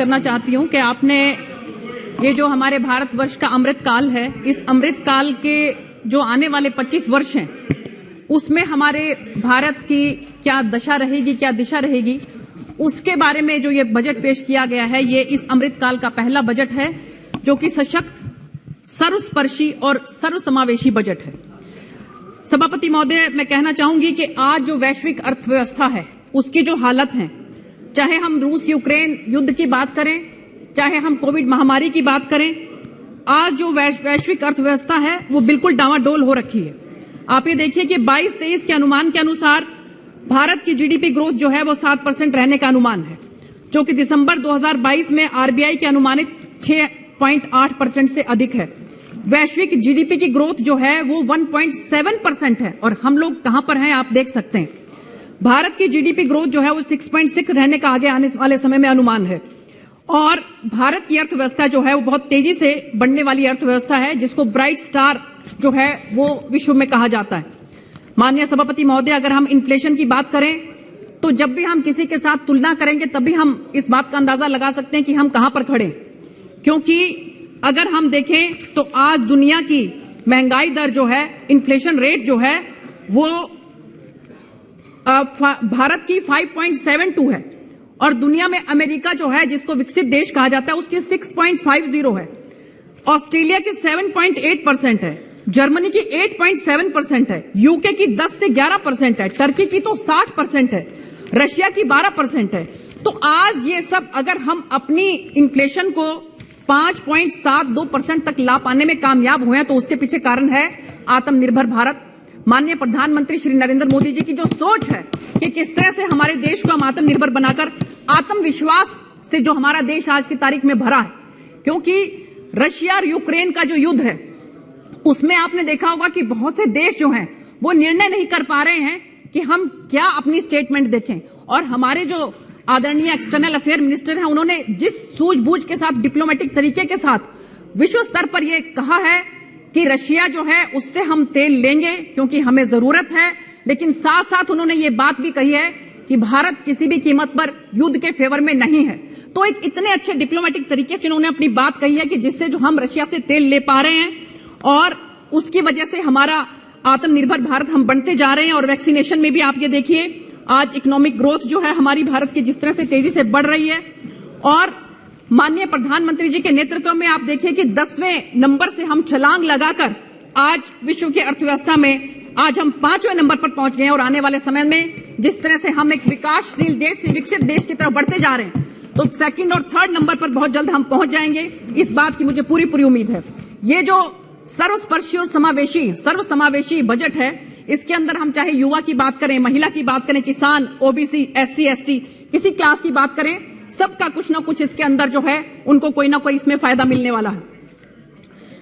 करना चाहती हूं कि आपने ये जो हमारे भारतवर्ष का अमृत काल है, इस अमृत काल के जो आने वाले 25 वर्ष हैं उसमें हमारे भारत की क्या दशा रहेगी, क्या दिशा रहेगी, उसके बारे में जो ये बजट पेश किया गया है, ये इस अमृत काल का पहला बजट है जो कि सशक्त, सर्वस्पर्शी और सर्वसमावेशी बजट है। सभापति महोदय, मैं कहना चाहूंगी कि आज जो वैश्विक अर्थव्यवस्था है उसकी जो हालत है, चाहे हम रूस यूक्रेन युद्ध की बात करें, चाहे हम कोविड महामारी की बात करें, आज जो वैश्विक अर्थव्यवस्था है वो बिल्कुल डामाडोल हो रखी है। आप ये देखिए कि 22-23 के अनुमान के अनुसार भारत की जीडीपी ग्रोथ जो है वो 7% रहने का अनुमान है, जो कि दिसंबर 2022 में आरबीआई के अनुमानित 6.8% से अधिक है। वैश्विक जीडीपी की ग्रोथ जो है वो 1.7% है और हम लोग कहां पर हैं आप देख सकते हैं। भारत की जीडीपी ग्रोथ जो है वो 6.6 रहने का आगे आने वाले समय में अनुमान है और भारत की अर्थव्यवस्था जो है वो बहुत तेजी से बढ़ने वाली अर्थव्यवस्था है, जिसको ब्राइट स्टार जो है वो विश्व में कहा जाता है। माननीय सभापति महोदय, अगर हम इन्फ्लेशन की बात करें तो जब भी हम किसी के साथ तुलना करेंगे तभी हम इस बात का अंदाजा लगा सकते हैं कि हम कहां पर खड़े, क्योंकि अगर हम देखें तो आज दुनिया की महंगाई दर जो है, इन्फ्लेशन रेट जो है वो भारत की 5.72 है और दुनिया में अमेरिका जो है, जिसको विकसित देश कहा जाता है, उसकी 6.50 है। ऑस्ट्रेलिया की 7.8% है, जर्मनी की 8.7% है, यूके की 10 से 11% है, टर्की की तो 60% है, रशिया की 12% है। तो आज ये सब अगर हम अपनी इन्फ्लेशन को 5.72% तक ला पाने में कामयाब हुए तो उसके पीछे कारण है आत्मनिर्भर भारत। माननीय प्रधानमंत्री श्री नरेंद्र मोदी जी की जो सोच है कि किस तरह से हमारे देश को हम आत्मनिर्भर बनाकर आत्मविश्वास से जो हमारा देश आज की तारीख में भरा है, क्योंकि रशिया और यूक्रेन का जो युद्ध है उसमें आपने देखा होगा कि बहुत से देश जो हैं वो निर्णय नहीं कर पा रहे हैं कि हम क्या अपनी स्टेटमेंट देखें। और हमारे जो आदरणीय एक्सटर्नल अफेयर मिनिस्टर हैं, उन्होंने जिस सूझबूझ के साथ, डिप्लोमेटिक तरीके के साथ विश्व स्तर पर यह कहा है कि रशिया जो है उससे हम तेल लेंगे क्योंकि हमें जरूरत है, लेकिन साथ साथ उन्होंने ये बात भी कही है कि भारत किसी भी कीमत पर युद्ध के फेवर में नहीं है। तो एक इतने अच्छे डिप्लोमेटिक तरीके से उन्होंने अपनी बात कही है कि जिससे जो हम रशिया से तेल ले पा रहे हैं और उसकी वजह से हमारा आत्मनिर्भर भारत हम बनते जा रहे हैं। और वैक्सीनेशन में भी आप ये देखिए, आज इकोनॉमिक ग्रोथ जो है हमारी भारत की जिस तरह से तेजी से बढ़ रही है और माननीय प्रधानमंत्री जी के नेतृत्व में आप देखिए कि 10वें नंबर से हम छलांग लगाकर आज विश्व की अर्थव्यवस्था में आज हम 5वें नंबर पर पहुंच गए हैं। और आने वाले समय में जिस तरह से हम एक विकासशील देश से विकसित देश की तरफ बढ़ते जा रहे हैं, तो 2nd और 3rd नंबर पर बहुत जल्द हम पहुंच जाएंगे, इस बात की मुझे पूरी उम्मीद है। ये जो सर्वस्पर्शी और सर्वसमावेशी बजट है, इसके अंदर हम चाहे युवा की बात करें, महिला की बात करें, किसान, ओबीसी, SC ST, किसी क्लास की बात करें, सबका कुछ ना कुछ इसके अंदर जो है उनको कोई ना कोई इसमें फायदा मिलने वाला है।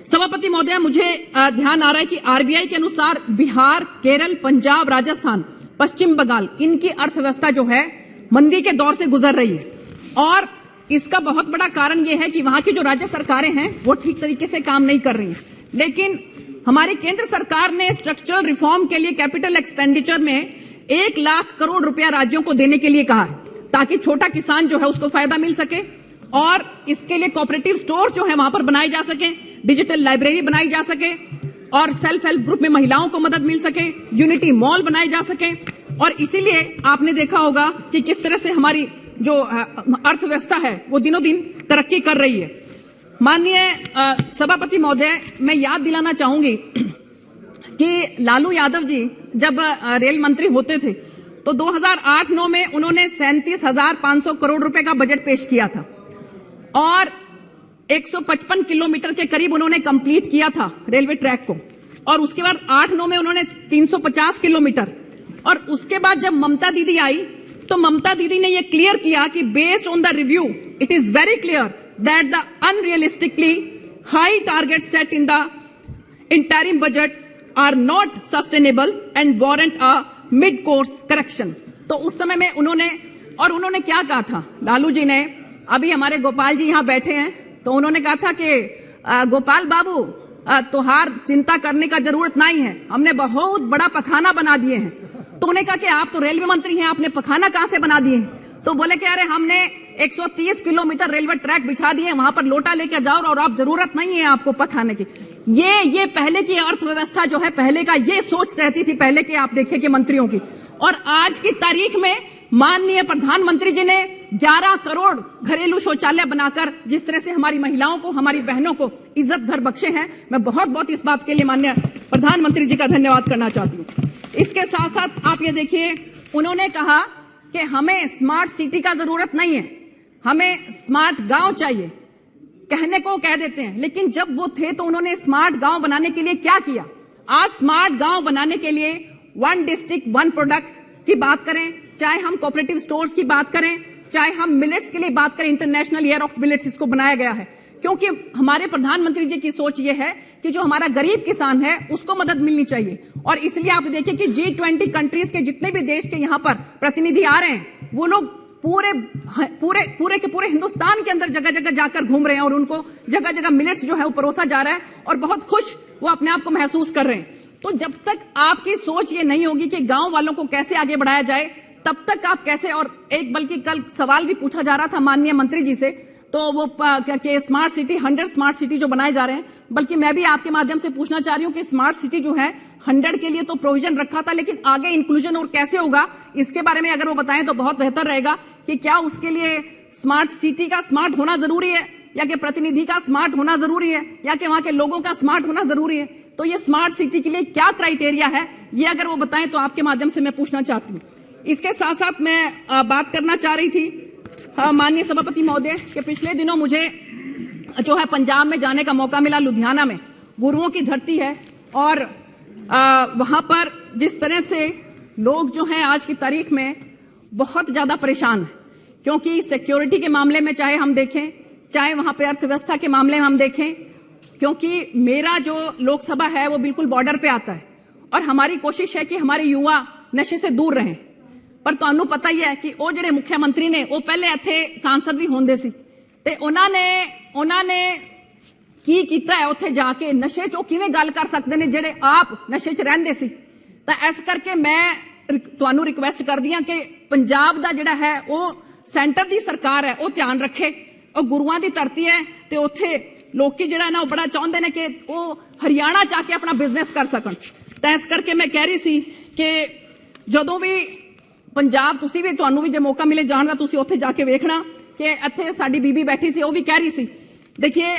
सभापति महोदय, मुझे ध्यान आ रहा है कि आरबीआई के अनुसार बिहार, केरल, पंजाब, राजस्थान, पश्चिम बंगाल, इनकी अर्थव्यवस्था जो है मंदी के दौर से गुजर रही है और इसका बहुत बड़ा कारण यह है कि वहां की जो राज्य सरकारें हैं वो ठीक तरीके से काम नहीं कर रही हैं। लेकिन हमारी केंद्र सरकार ने स्ट्रक्चरल रिफॉर्म के लिए कैपिटल एक्सपेंडिचर में 1 लाख करोड़ रुपया राज्यों को देने के लिए कहा है, ताकि छोटा किसान जो है उसको फायदा मिल सके और इसके लिए कोऑपरेटिव स्टोर जो है वहां पर बनाए जा सके, डिजिटल लाइब्रेरी बनाई जा सके और सेल्फ हेल्प ग्रुप में महिलाओं को मदद मिल सके, यूनिटी मॉल बनाए जा सके। और इसीलिए आपने देखा होगा कि किस तरह से हमारी जो अर्थव्यवस्था है वो दिनों दिन तरक्की कर रही है। माननीय सभापति महोदय, मैं याद दिलाना चाहूंगी कि लालू यादव जी जब रेल मंत्री होते थे तो 2008-9 में उन्होंने 37,500 करोड़ रुपए का बजट पेश किया था और 155 किलोमीटर के करीब उन्होंने कंप्लीट किया था रेलवे ट्रैक को। और उसके बाद 8-9 में उन्होंने 350 किलोमीटर। और उसके बाद जब ममता दीदी आई तो ममता दीदी ने यह क्लियर किया कि based on the review it is very clear that the unrealistically high targets set in the interim budget are not sustainable and warrant a mid-course correction। तो उस समय में उन्होंने क्या कहा था लालू जी ने, अभी हमारे गोपाल जी यहाँ बैठे हैं, तो उन्होंने कहा था कि गोपाल बाबू तुहार चिंता करने का जरूरत नहीं है, हमने बहुत बड़ा पखाना बना दिए हैं। तो उन्होंने कहा कि आप तो रेलवे मंत्री हैं, आपने पखाना कहां से बना दिए हैं? तो बोले कि अरे हमने 130 किलोमीटर रेलवे ट्रैक बिछा दिए, वहां पर लोटा लेके जाओ और आप जरूरत नहीं है आपको पखाने की। ये पहले की अर्थव्यवस्था जो है, पहले का ये सोच रहती थी पहले के, आप देखिए कि मंत्रियों की। और आज की तारीख में माननीय प्रधानमंत्री जी ने 11 करोड़ घरेलू शौचालय बनाकर जिस तरह से हमारी महिलाओं को, हमारी बहनों को इज्जत घर बख्शे हैं, मैं बहुत बहुत इस बात के लिए माननीय प्रधानमंत्री जी का धन्यवाद करना चाहती हूँ। इसके साथ साथ आप ये देखिए, उन्होंने कहा कि हमें स्मार्ट सिटी का जरूरत नहीं है, हमें स्मार्ट गांव चाहिए। कहने को कह देते हैं, लेकिन जब वो थे तो उन्होंने स्मार्ट गांव बनाने के लिए क्या किया? आज स्मार्ट गांव बनाने के लिए 1 डिस्ट्रिक्ट 1 प्रोडक्ट की बात करें, चाहे हम कोऑपरेटिव स्टोर्स की बात करें, चाहे हम मिलेट्स के लिए बात करें, इंटरनेशनल ईयर ऑफ मिलेट्स इसको बनाया गया है। क्योंकि हमारे प्रधानमंत्री जी की सोच ये है कि जो हमारा गरीब किसान है उसको मदद मिलनी चाहिए। और इसलिए आप देखिए कि G20 कंट्रीज के जितने भी देश के यहाँ पर प्रतिनिधि आ रहे हैं, वो लोग पूरे हिंदुस्तान के अंदर जगह जगह जाकर घूम रहे हैं और उनको जगह जगह मिलेट्स जो है वो परोसा जा रहा है और बहुत खुश वो अपने आप को महसूस कर रहे हैं। तो जब तक आपकी सोच ये नहीं होगी कि गांव वालों को कैसे आगे बढ़ाया जाए, तब तक आप कैसे, और एक बल्कि कल सवाल भी पूछा जा रहा था माननीय मंत्री जी से, तो वो क्या स्मार्ट सिटी 100 स्मार्ट सिटी जो बनाए जा रहे हैं, बल्कि मैं भी आपके माध्यम से पूछना चाह रही हूँ कि स्मार्ट सिटी जो है 100 के लिए तो प्रोविजन रखा था, लेकिन आगे इंक्लूजन और कैसे होगा इसके बारे में अगर वो बताएं तो बहुत बेहतर रहेगा कि क्या उसके लिए स्मार्ट सिटी का स्मार्ट होना जरूरी है, या कि प्रतिनिधि का स्मार्ट होना जरूरी है, या कि वहां के लोगों का स्मार्ट होना जरूरी है। तो ये स्मार्ट सिटी के लिए क्या क्राइटेरिया है, ये अगर वो बताएं तो आपके माध्यम से मैं पूछना चाहती हूँ। इसके साथ साथ मैं बात करना चाह रही थी माननीय सभापति महोदय कि पिछले दिनों मुझे जो है पंजाब में जाने का मौका मिला, लुधियाना में गुरुओं की धरती है, और वहां पर जिस तरह से लोग जो हैं आज की तारीख में बहुत ज्यादा परेशान हैं, क्योंकि सिक्योरिटी के मामले में चाहे हम देखें, चाहे वहां पे अर्थव्यवस्था के मामले में हम देखें, क्योंकि मेरा जो लोकसभा है वो बिल्कुल बॉर्डर पे आता है और हमारी कोशिश है कि हमारे युवा नशे से दूर रहें। पर ਤੁਹਾਨੂੰ पता ही है कि वो ਜਿਹੜੇ मुख्यमंत्री ने वो पहले ਇੱਥੇ सांसद भी होंदे सी ਤੇ ਉਹਨਾਂ ਨੇ ਕੀ ਕੀਤਾ ਹੈ ਉੱਥੇ ਜਾ ਕੇ ਨਸ਼ੇ ਚੋਂ ਕਿਵੇਂ ਗੱਲ ਕਰ ਸਕਦੇ ਨੇ ਜਿਹੜੇ ਆਪ ਨਸ਼ੇ 'ਚ ਰਹਿੰਦੇ ਸੀ। ਤਾਂ ਇਸ ਕਰਕੇ ਮੈਂ ਤੁਹਾਨੂੰ ਰਿਕੁਐਸਟ ਕਰਦੀ ਹਾਂ ਕਿ ਪੰਜਾਬ ਦਾ ਜਿਹੜਾ ਹੈ ਉਹ ਸੈਂਟਰ ਦੀ ਸਰਕਾਰ ਹੈ ਉਹ ਧਿਆਨ ਰੱਖੇ। ਉਹ ਗੁਰੂਆਂ ਦੀ ਧਰਤੀ ਹੈ ਤੇ ਉੱਥੇ ਲੋਕੀ ਜਿਹੜਾ ਨਾ ਉਹ ਬੜਾ ਚਾਹੁੰਦੇ ਨੇ ਕਿ ਉਹ ਹਰਿਆਣਾ ਚ ਆ ਕੇ ਆਪਣਾ ਬਿਜ਼ਨਸ ਕਰ ਸਕਣ। ਤਾਂ ਇਸ ਕਰਕੇ ਮੈਂ ਕਹਿ ਰਹੀ ਸੀ ਕਿ ਜਦੋਂ ਵੀ पंजाब तुसी भी तुहानू भी जो मौका मिले जान का तुसी उत्थे जाके वेखना कि इत्थे साडी बीबी बैठी सी, वो भी कह रही सी। देखिए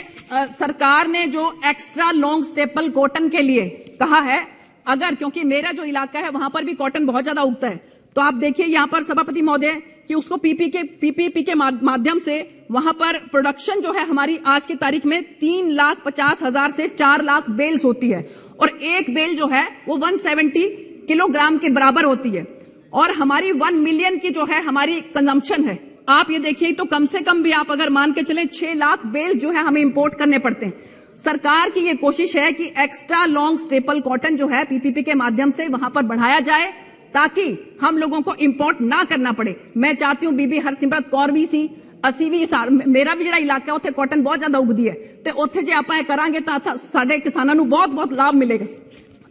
सरकार ने जो एक्स्ट्रा लॉन्ग स्टेपल कॉटन के लिए कहा है, अगर क्योंकि मेरा जो इलाका है वहां पर भी कॉटन बहुत ज्यादा उगता है, तो आप देखिए यहाँ पर सभापति महोदय कि उसको पीपीपी के माध्यम से वहां पर प्रोडक्शन जो है हमारी आज की तारीख में 3,50,000 से 4 लाख बेल्स होती है, और एक बेल जो है वो 170 किलोग्राम के बराबर होती है, और हमारी 1 मिलियन की जो है हमारी कंजम्पशन है। आप ये देखिए तो कम से कम भी आप अगर मान के चले 6 लाख बेल्स जो है हमें इंपोर्ट करने पड़ते हैं। सरकार की ये कोशिश है कि एक्स्ट्रा लॉन्ग स्टेपल कॉटन जो है पीपीपी के माध्यम से वहां पर बढ़ाया जाए ताकि हम लोगों को इंपोर्ट ना करना पड़े। मैं चाहती हूं बीबी हरसिमरत कौर भी सी, ਅਸੀਂ ਵੀ ਮੇਰਾ ਵੀ ਜਿਹੜਾ ਇਲਾਕਾ ਉੱਥੇ ਕਾਟਨ ਬਹੁਤ ਜ਼ਿਆਦਾ ਉਗਦੀ ਹੈ, ਤੇ ਉੱਥੇ ਜੇ ਆਪਾਂ ਇਹ ਕਰਾਂਗੇ ਤਾਂ ਸਾਡੇ ਕਿਸਾਨਾਂ ਨੂੰ ਬਹੁਤ ਲਾਭ ਮਿਲੇਗਾ।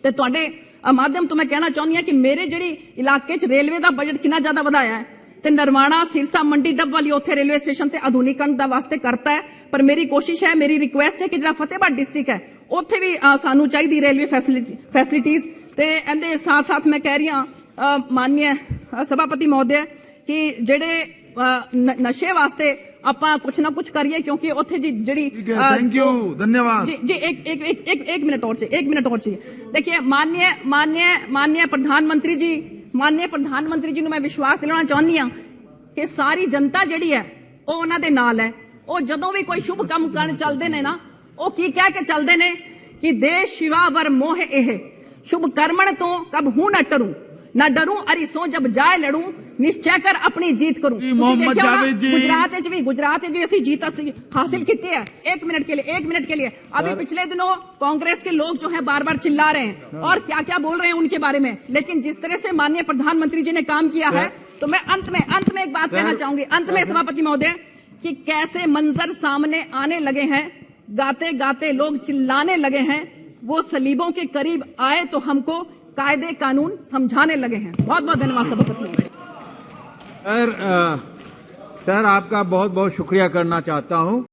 ਤੇ ਤੁਹਾਡੇ माध्यम तो मैं कहना चाहती हूं कि मेरे जी इलाके च रेलवे का बजट कितना ज्यादा बढ़ाया है, तो नरवाणा सिरसा मंडी डब वाली उत्थे रेलवे स्टेशन से आधुनिकरण का वास्ते करता है। पर मेरी कोशिश है, मेरी रिक्वेस्ट है कि जो फतेहबाद डिस्ट्रिक्ट है उत्थे भी सानू चाहिए रेलवे फैसिलिटीज। ते इहदे साथ साथ मैं कह रही हूं माननीय सभापति महोदय कि जेडे नशे वास्ते ਆਪਾਂ कुछ ना कुछ करिए, क्योंकि उत्थे जी थैंक यू धन्यवाद जी एक मिनट और चाहिए। देखिए माननीय प्रधानमंत्री जी ਨੂੰ मैं विश्वास दिलाना चाहती हूं कि सारी जनता जिहड़ी है वो उन्हां दे नाल है। वो जदों भी कोई शुभ काम करन चलदे ने ना, वो की कह के चलदे ने कि देश शिवा वर मोह एह, शुभ कर्मण तो कब हूं न टरूं, ना डरूं अरिसों जब जाए लड़ूं, निश्चय कर अपनी जीत करूं। मोहम्मद जावेद जी गुजरात भी ऐसी जीत हासिल की है। एक मिनट के लिए अभी पिछले दिनों कांग्रेस के लोग जो है बार चिल्ला रहे हैं और क्या क्या बोल रहे हैं उनके बारे में, लेकिन जिस तरह से माननीय प्रधानमंत्री जी ने काम किया है, तो मैं अंत में एक बात कहना चाहूंगी, अंत में सभापति महोदय, कि कैसे मंजर सामने आने लगे हैं, गाते गाते लोग चिल्लाने लगे हैं, वो सलीबों के करीब आए तो हमको कायदे कानून समझाने लगे हैं। बहुत बहुत धन्यवाद सभापति। सर आपका बहुत बहुत शुक्रिया करना चाहता हूं।